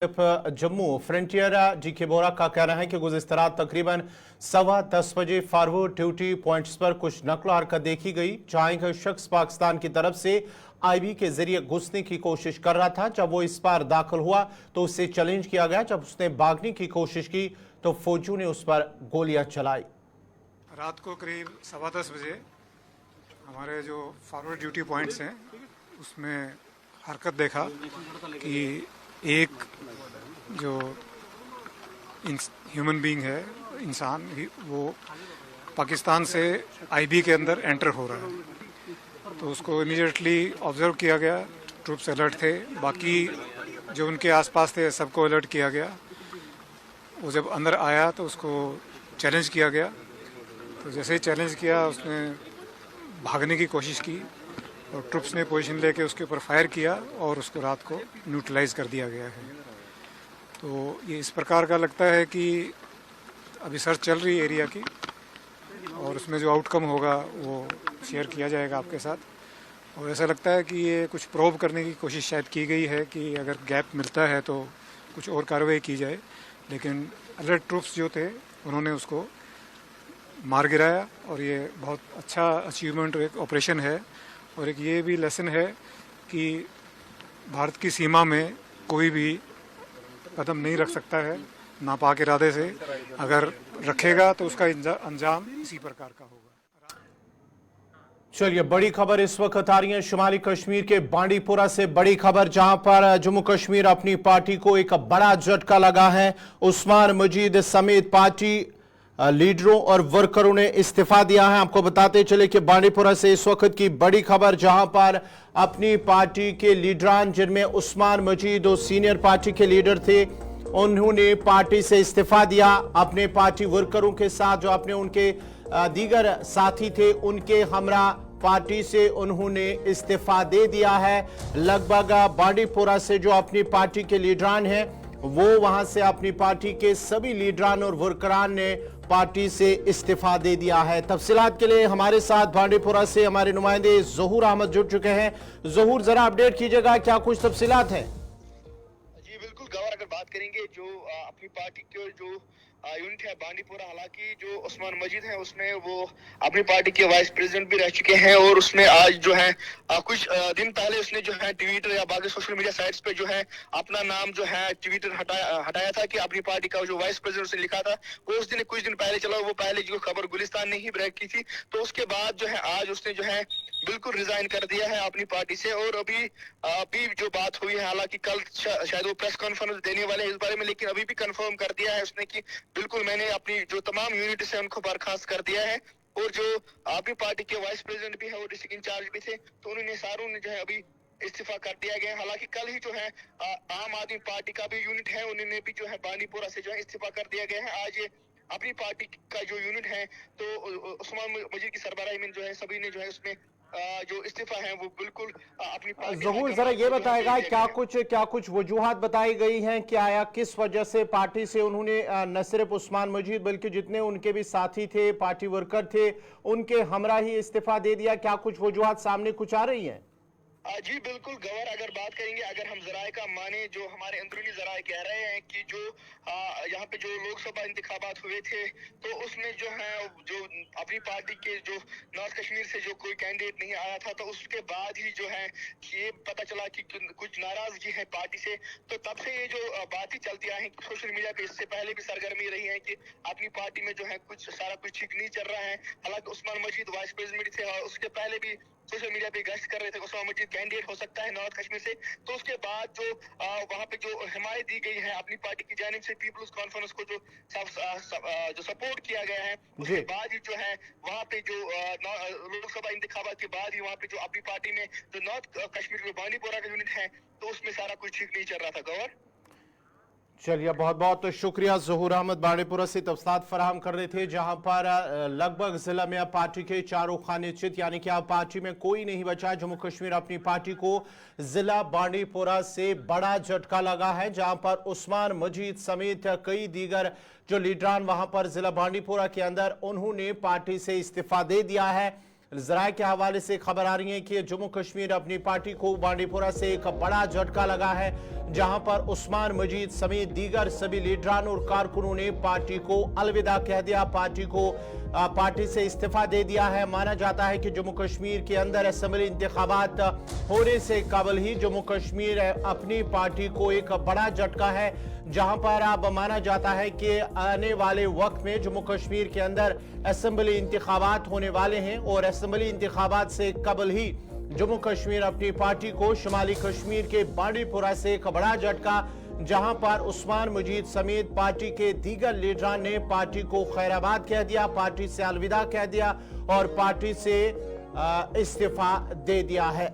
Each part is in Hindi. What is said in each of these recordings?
जम्मू फ्रंटियर जी बोरा का कहना है कि गुज़िश्ता रात तकरीबन 10:15 बजे फॉरवर्ड ड्यूटी पॉइंट्स पर कुछ नकलो हरकत देखी गई, जहां एक शख्स पाकिस्तान की तरफ से आईबी के जरिए घुसने की कोशिश कर रहा था। जब वो इस पार दाखिल हुआ तो उससे चैलेंज किया गया। जब उसने भागने की कोशिश की तो फौजियों ने उस पर गोलियां चलाई। रात को करीब 10:15 बजे हमारे जो फॉरवर्ड ड्यूटी पॉइंट्स हैं उसमें हरकत देखा कि एक जो ह्यूमन बीइंग है, इंसान वो पाकिस्तान से आईबी के अंदर एंटर हो रहा है। तो उसको इमीडिएटली ऑब्जर्व किया गया, ट्रूप्स अलर्ट थे, बाकी जो उनके आसपास थे सबको अलर्ट किया गया। वो जब अंदर आया तो उसको चैलेंज किया गया। तो जैसे ही चैलेंज किया उसने भागने की कोशिश की और ट्रुप्स ने पोजीशन लेके उसके ऊपर फायर किया और उसको रात को न्यूट्रलाइज कर दिया गया है। तो ये इस प्रकार का लगता है कि अभी सर्च चल रही है एरिया की और उसमें जो आउटकम होगा वो शेयर किया जाएगा आपके साथ। और ऐसा लगता है कि ये कुछ प्रोब करने की कोशिश शायद की गई है कि अगर गैप मिलता है तो कुछ और कार्रवाई की जाए, लेकिन अलर्ट ट्रुप्स जो थे उन्होंने उसको मार गिराया और ये बहुत अच्छा अचीवमेंट एक ऑपरेशन है। और एक ये भी लेसन है कि भारत की सीमा में कोई भी कदम नहीं रख सकता है नापाक इरादे से, अगर रखेगा तो उसका अंजाम इसी प्रकार का होगा। चलिए, बड़ी खबर इस वक्त आ रही है शुमाली कश्मीर के बांडीपुरा से। बड़ी खबर जहां पर जम्मू कश्मीर अपनी पार्टी को एक बड़ा झटका लगा है। उस्मान मजीद समेत पार्टी लीडरों और वर्करों ने इस्तीफा दिया है। आपको बताते चले कि बांडीपुरा से इस वक्त की बड़ी खबर, जहां पर अपनी पार्टी के लीडरान जिनमें उस्मान मजीद और सीनियर पार्टी के लीडर थे, उन्होंने पार्टी से इस्तीफा दिया। अपने पार्टी वर्करों के साथ जो अपने उनके दीगर साथी थे उनके हमरा पार्टी से उन्होंने इस्तीफा दे दिया है। लगभग बांडीपुरा से जो अपनी पार्टी के लीडरान हैं वो वहां से अपनी पार्टी के सभी लीडरान और वर्करान ने पार्टी से इस्तीफा दे दिया है। तफसीलात के लिए हमारे साथ बांडीपुरा से हमारे नुमाइंदे ज़हूर अहमद जुड़ चुके हैं। ज़हूर, जरा अपडेट कीजिएगा, क्या कुछ तफसीलात हैं? जी बिल्कुल गवार, अगर बात करेंगे जो अपनी पार्टी के जो यूनिट है बांडीपुरा, हालांकि जो उस्मान मजीद है उसमें वो अपनी पार्टी के वाइस प्रेसिडेंट भी रह चुके हैं और उसने आज जो है कुछ दिन पहले उसने जो है ट्विटर या बाकी सोशल मीडिया साइट्स पे जो है अपना नाम जो है ट्विटर हटाया था कि अपनी पार्टी का जो वाइस प्रेसिडेंट उसने लिखा था वो उस दिन कुछ दिन पहले चला। वो पहले जो खबर गुलिस्तान ने ही ब्रेक की थी, तो उसके बाद जो है आज उसने जो है बिल्कुल रिजाइन कर दिया है अपनी पार्टी से। और अभी जो बात हुई है, हालांकि कल शायद वो प्रेस कॉन्फ्रेंस देने वाले हैं इस बारे में, लेकिन अभी भी कंफर्म कर दिया है उसने कि बिल्कुल मैंने अपनी जो तमाम यूनिट से उनको बर्खास्त कर दिया है। और जो अपनी पार्टी के वाइस प्रेसिडेंट भी है और डिस्ट्रिक्ट इंचार्ज भी थे, तो उन्होंने सारों ने जो है अभी इस्तीफा कर दिया गया। हालांकि कल ही जो है आम आदमी पार्टी का भी यूनिट है, उन्होंने भी जो है बांडीपुरा से जो है इस्तीफा कर दिया गया है। आज ये अपनी पार्टी का जो यूनिट है तो उस्मान मजीद की सरबराही में जो है सभी ने जो है उसमें जो इस्तीफा है वो बिल्कुल अपनी पार्टी। ज़हूर, जरा ये बताएगा क्या कुछ वजूहात बताई गई हैं कि आया किस वजह से पार्टी से उन्होंने न सिर्फ उस्मान मजीद बल्कि जितने उनके भी साथी थे, पार्टी वर्कर थे, उनके हमरा ही इस्तीफा दे दिया? क्या कुछ वजूहात सामने कुछ आ रही हैं? जी बिल्कुल गवर, अगर बात करेंगे, अगर हम जराए का माने, जो हमारे अंदरूनी जराए कह रहे हैं कि जो यहाँ पे जो लोकसभा इंतखाबात हुए थे तो उसमें जो है जो अपनी पार्टी के जो नॉर्थ कश्मीर से जो कोई कैंडिडेट नहीं आया था, तो उसके बाद ही जो है ये पता चला कि कुछ नाराजगी है पार्टी से। तो तब से ये जो बात ही चलती आई है सोशल मीडिया पे, इससे पहले भी सरगर्मी रही है कि अपनी पार्टी में जो है कुछ सारा कुछ ठीक नहीं चल रहा है। हालांकि उस्मान मजीद वाइस प्रेसिडेंट थे और उसके पहले भी सोशल मीडिया पे गश्त कर रहे थे उस्मान मजीद कैंडिडेट हो सकता है नॉर्थ कश्मीर से। तो उसके बाद जो वहां पे जो हिमायत दी गई है अपनी पार्टी की जानिब से, पीपल्स कॉन्फ्रेंस को जो सपोर्ट किया गया है, उसके बाद ही जो है वहां पे जो लोकसभा इंतखाबात के बाद ही वहां पे जो अपनी पार्टी में जो नॉर्थ कश्मीर में बांडीपुरा का यूनिट है तो उसमें सारा कुछ ठीक नहीं चल रहा था। गौर, चलिए, बहुत बहुत शुक्रिया। ज़हूर अहमद बांडीपुरा से तफसीलात फराहम कर रहे थे, जहां पर लगभग जिला में अब पार्टी के चारों खाने चित, यानी कि अब पार्टी में कोई नहीं बचा। जम्मू कश्मीर अपनी पार्टी को जिला बांडीपुरा से बड़ा झटका लगा है, जहां पर उस्मान मजीद समेत कई दीगर जो लीडरान वहां पर जिला बांडीपुरा के अंदर उन्होंने पार्टी से इस्तीफा दे दिया है। जराये के हवाले से खबर आ रही है कि जम्मू कश्मीर अपनी पार्टी को बांडीपुरा से एक बड़ा झटका लगा है, जहां पर उस्मान मजीद समेत दीगर सभी लीडरान और कारकुनों ने पार्टी को अलविदा कह दिया, पार्टी से इस्तीफा दे दिया है। माना जाता है कि जम्मू कश्मीर के अंदर असेंबली इंतखाबात होने से कबल ही जम्मू कश्मीर अपनी पार्टी को एक बड़ा झटका है, जहां पर अब माना जाता है कि आने वाले वक्त में जम्मू कश्मीर के अंदर असेंबली इंतखाबात होने वाले हैं और असेंबली इंतखाबात से कबल ही जम्मू कश्मीर अपनी पार्टी को शुमाली कश्मीर के बांडीपुरा से एक बड़ा झटका, जहां पर उस्मान मजीद समेत पार्टी के दीगर लीडरान ने पार्टी को खैराबाद कह दिया, पार्टी से अलविदा कह दिया और पार्टी से इस्तीफा दे दिया है।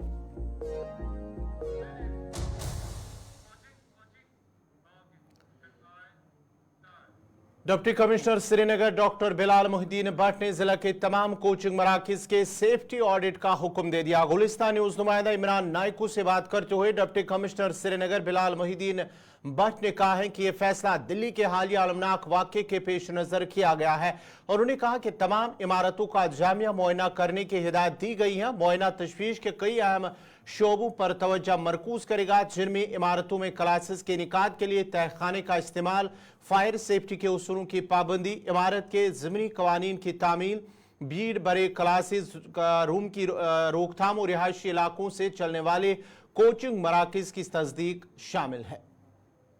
Deputy commissioner Srinagar doctor Bilal Mohiddin Bhatt ने जिला के तमाम कोचिंग मराकज के सेफ्टी ऑडिट का हुक्म दे दिया। गुलिस्तान न्यूज नुमाइंदा इमरान नाइकू से बात करते हुए डिप्टी कमिश्नर श्रीनगर बिलाल मोहिद्दीन भट्ट ने कहा है कि यह फैसला दिल्ली के हालिया अलमनाक वाक़े के पेश नजर किया गया है और उन्होंने कहा कि तमाम इमारतों का जामिया मुआयना करने की हिदायत दी गई है। मुआयना तशवीश के कई अहम शोबों पर तवज्जो मरकूज करेगा, जिनमें इमारतों में क्लासेस के इनेकाद के लिए तहखाने का इस्तेमाल, फायर सेफ्टी के उसूलों की पाबंदी, इमारत के ज़मीनी कवानीन की तामील, भीड़ बड़े क्लासेस रूम की रोकथाम और रिहायशी इलाकों से चलने वाले कोचिंग मराकज की तस्दीक शामिल है।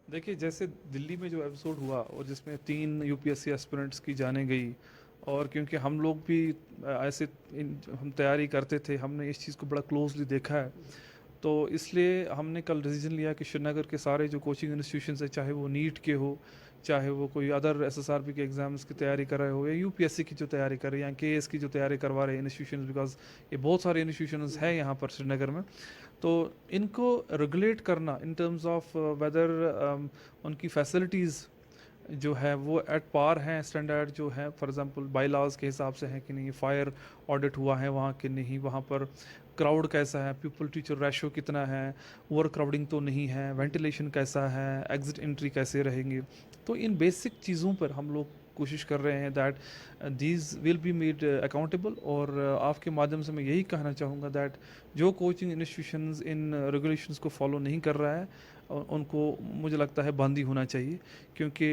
देखिए, जैसे दिल्ली में जो एपिसोड हुआ और जिसमें 3 यूपीएससी एस्पिरेंट्स की जाने गई, और क्योंकि हम लोग भी ऐसे हम तैयारी करते थे, हमने इस चीज़ को बड़ा क्लोजली देखा है, तो इसलिए हमने कल डिसीजन लिया कि श्रीनगर के सारे जो कोचिंग इंस्टीट्यूशंस है, चाहे वो नीट के हो, चाहे वो कोई अदर एसएसआरपी के एग्ज़ाम्स की तैयारी कर रहे हो या यूपीएससी की जो तैयारी कर रहे हैं या केएस की जो तैयारी करवा रहे हैं इंस्टीट्यूशंस, बिकॉज ये बहुत सारे इंस्टीट्यूशंस हैं यहाँ पर श्रीनगर में, तो इनको रेगुलेट करना इन टर्म्स ऑफ वेदर उनकी फैसिलिटीज़ जो है वो एट पार हैं, स्टैंडर्ड जो है फॉर एग्जांपल बाई लॉज के हिसाब से है कि नहीं, फायर ऑडिट हुआ है वहाँ कि नहीं, वहाँ पर क्राउड कैसा है, पीपल टीचर रेशो कितना है, ओवर क्राउडिंग तो नहीं है, वेंटिलेशन कैसा है, एग्जिट एंट्री कैसे रहेंगे, तो इन बेसिक चीज़ों पर हम लोग कोशिश कर रहे हैं that these will be made accountable. और आपके माध्यम से मैं यही कहना चाहूँगा दैट जो कोचिंग इंस्टीट्यूशंस इन रेगुलेशंस को फॉलो नहीं कर रहा है उनको मुझे लगता है बंद ही होना चाहिए, क्योंकि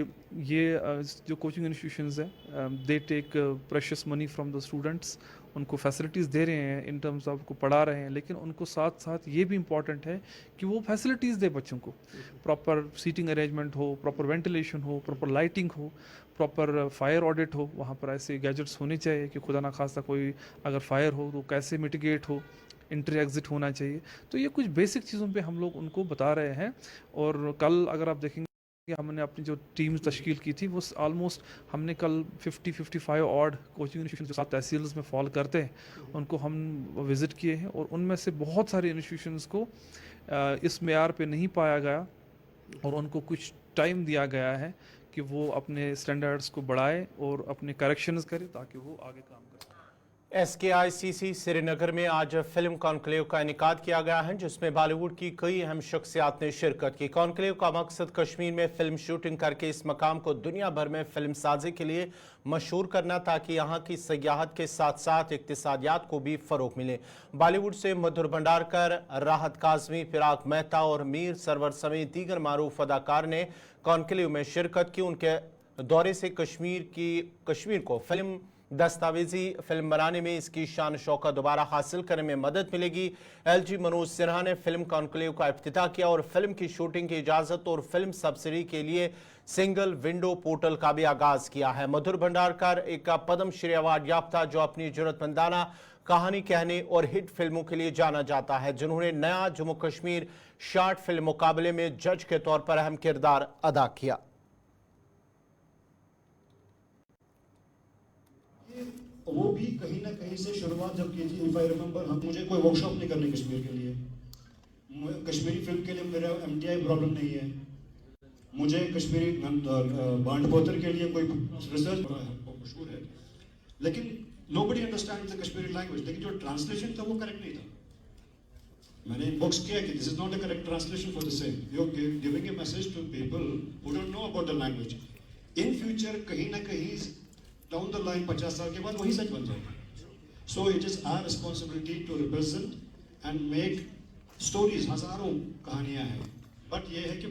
ये जो कोचिंग इंस्टीट्यूशंस हैं they take precious money from the students, उनको फैसिलिटीज़ दे रहे हैं इन टर्म्स ऑफ को पढ़ा रहे हैं, लेकिन उनको साथ साथ ये भी इम्पॉर्टेंट है कि वो फैसिलिटीज़ दे बच्चों को, प्रॉपर सीटिंग अरेंजमेंट हो, प्रॉपर वेंटिलेशन हो, प्रॉपर लाइटिंग हो, प्रॉपर फायर ऑडिट हो, वहाँ पर ऐसे गैजेट्स होने चाहिए कि खुदा ना खास्ता कोई अगर फायर हो तो कैसे मिटिगेट हो, इंट्री एग्जिट होना चाहिए। तो ये कुछ बेसिक चीज़ों पे हम लोग उनको बता रहे हैं। और कल अगर आप देखेंगे हमने अपनी जो टीम्स तश्कील की थी वो ऑलमोस्ट हमने कल 50-55 ऑड कोचिंग इंस्टीट्यूशन जो 7 तहसील्स में फॉल करते हैं उनको हम विज़िट किए हैं, और उनमें से बहुत सारे इंस्टीट्यूशंस को इस मेयार पे नहीं पाया गया और उनको कुछ टाइम दिया गया है कि वो अपने स्टैंडर्ड्स को बढ़ाए और अपने करेक्शंस करें ताकि वो आगे काम करें। SKICC श्रीनगर में आज फिल्म कॉन्क्लेव का इनेकाद किया गया है, जिसमें बॉलीवुड की कई अहम शख्सियात ने शिरकत की। कॉन्क्लेव का मकसद कश्मीर में फिल्म शूटिंग करके इस मकाम को दुनिया भर में फिल्म साजी के लिए मशहूर करना, ताकि यहाँ की सयाहत के साथ साथ इक्तिसादियात को भी फ़रोग मिले। बॉलीवुड से मधुर भंडारकर, राहत काज़मी, फिराक मेहता और मीर सरवर समेत दीगर मारूफ अदाकार ने कॉन्क्लेव में शिरकत की। उनके दौरे से कश्मीर को फिल्म दस्तावेजी फिल्म बनाने में इसकी शान शौकत दोबारा हासिल करने में मदद मिलेगी। LG मनोज सिन्हा ने फिल्म कॉन्क्लेव का इफ्तिताह किया और फिल्म की शूटिंग की इजाज़त और फिल्म सब्सिडी के लिए सिंगल विंडो पोर्टल का भी आगाज किया है। मधुर भंडारकर एक पद्म श्री अवार्ड याफ्ता जो अपनी जरूरतमंदाना कहानी कहने और हिट फिल्मों के लिए जाना जाता है, जिन्होंने नया जम्मू कश्मीर शॉर्ट फिल्म मुकाबले में जज के तौर पर अहम किरदार अदा किया। वो भी कहीं ना कहीं से शुरुआत जब की थी, इफ आई रिमेंबर, मुझे कोई वर्कशॉप नहीं करनी कश्मीर के लिए, कश्मीरी फिल्म के लिए मेरा MTI प्रॉब्लम नहीं है, मुझे कश्मीरी बांडपोतर के लिए कोई रिसर्च मशहूर है, लेकिन nobody understands the Kashmiri language. लेकिन जो ट्रांसलेशन था वो करेक्ट नहीं था। मैंने इनबॉक्स किया कि this is not a correct translation for the same, you are giving a message to people who don't know about the language. In future कहीं ना कहीं डाउन द लाइन 50 साल के बाद वही सच बन जाएगा। So it is our responsibility to represent and make stories. हजारों कहानियां हैं, बट ये है कि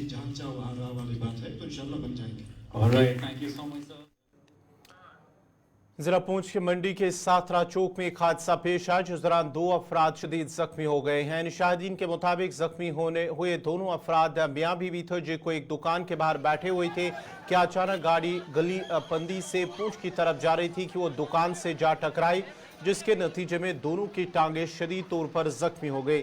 जहाँ चाह वहाँ राह वाली बात है, तो इंशाल्लाह बन जाएंगे। Alright, thank you so much, sir. जिला पुंछ के मंडी के साथरा चौक में एक हादसा पेश आया, जिस दौरान 2 अफराद शदीद जख्मी हो गए हैं। शाहिदीन के मुताबिक जख्मी हुए दोनों अफराद मियाँ बीवी थे, जो कोई एक दुकान के बाहर बैठे हुए थे कि अचानक गाड़ी गली पंदी से पुंछ की तरफ जा रही थी कि वो दुकान से जा टकराई, जिसके नतीजे में दोनों की टांगे शदीद तौर पर जख्मी हो गई।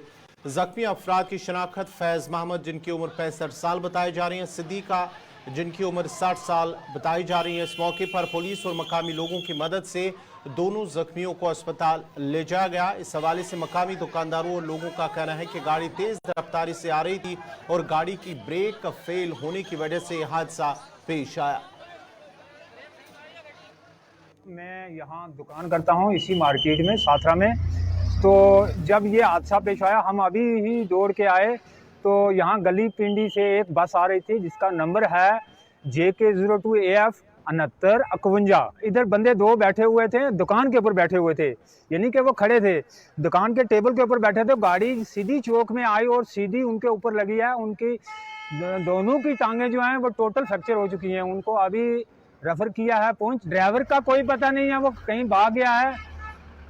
जख्मी अफराद की शनाख्त फैज मोहम्मद, जिनकी उम्र 65 साल बताई जा रही है, सिद्दीका, जिनकी उम्र 60 साल बताई जा रही है। इस मौके पर पुलिस और मकामी लोगों की मदद से दोनों जख्मियों को अस्पताल ले जाया गया। इस हवाले से मकामी दुकानदारों और लोगों का कहना है कि गाड़ी तेज रफ्तारी से आ रही थी और गाड़ी की ब्रेक फेल होने की वजह से हादसा पेश आया। मैं यहाँ दुकान करता हूँ इसी मार्केट में साथरा में। तो जब ये हादसा पेश आया, हम अभी ही दौड़ के आए तो यहाँ गली पिंडी से एक बस आ रही थी जिसका नंबर है JK02AF 6951। इधर बंदे 2 बैठे हुए थे, दुकान के ऊपर बैठे हुए थे, यानी कि वो खड़े थे, दुकान के टेबल के ऊपर बैठे थे। गाड़ी सीधी चौक में आई और सीधी उनके ऊपर लगी है। उनकी दोनों की टांगें जो हैं वो टोटल फ्रैक्चर हो चुकी हैं। उनको अभी रेफर किया है पुंछ। ड्राइवर का कोई पता नहीं है, वो कहीं भाग गया है,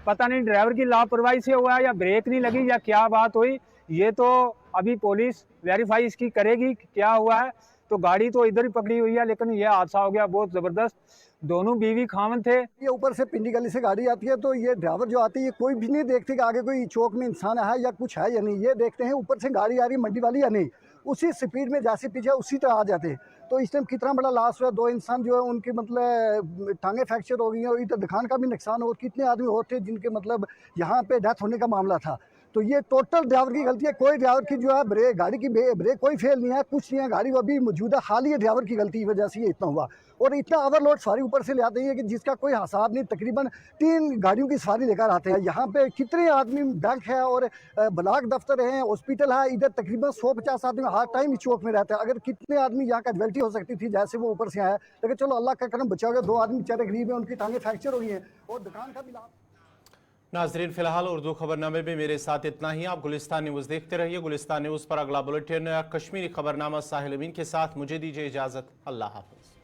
पता नहीं ड्राइवर की लापरवाही से हुआ या ब्रेक नहीं लगी या क्या बात हुई, ये तो अभी पुलिस वेरीफाई इसकी करेगी क्या हुआ है। तो गाड़ी तो इधर ही पकड़ी हुई है, लेकिन ये हादसा हो गया बहुत ज़बरदस्त। दोनों बीवी खामन थे। ये ऊपर से पिंडी गली से गाड़ी आती है, तो ये ड्राइवर जो आती है ये कोई भी नहीं देखते कि आगे कोई चौक में इंसान है या कुछ है या नहीं। ये देखते हैं ऊपर से गाड़ी आ रही मंडी वाली या नहीं, उसी स्पीड में जैसे पीछे उसी तरह आ जाते हैं। तो इस टाइम कितना बड़ा लॉस हुआ, 2 इंसान जो है उनकी मतलब टांगे फ्रैक्चर हो गई हैं और इधर दुकान का भी नुकसान हो। कितने आदमी होते जिनके मतलब यहाँ पे डेथ होने का मामला था। तो ये टोटल ड्राइवर की गलती है। कोई ड्राइवर की जो है ब्रेक, गाड़ी की ब्रेक कोई फेल नहीं है, कुछ नहीं है। गाड़ी अभी मौजूदा हाल ही ड्राइवर की गलती की वजह से ये इतना हुआ। और इतना ओवरलोड सवारी ऊपर से ले आते हैं कि जिसका कोई हिसाब नहीं। तकरीबन 3 गाड़ियों की सवारी लेकर आते हैं। यहाँ पे कितने आदमी, बैंक है और ब्लॉक दफ्तर है, हॉस्पिटल है, इधर तकरीबन 150 आदमी हर टाइम इस चौक में रहते हैं। अगर कितने आदमी यहाँ का कैजुअल्टी हो सकती थी जैसे वो ऊपर से आया, लेकिन चलो अल्लाह का करम बचा गया। 2 आदमी बेचारे गरीब हैं, उनकी टांगे फ्रैक्चर हो गई हैं और दुकान का भी लाभ। नाजरीन, फिलहाल उर्दू खबरनामे में मेरे साथ इतना ही। आप गुलिस्तान न्यूज़ देखते रहिए। गुलिस्तान न्यूज़ पर अगला बुलेटिन कश्मीरी खबरनामा साहिल अमीन के साथ। मुझे दीजिए इजाज़त। अल्लाह हाफ़िज़।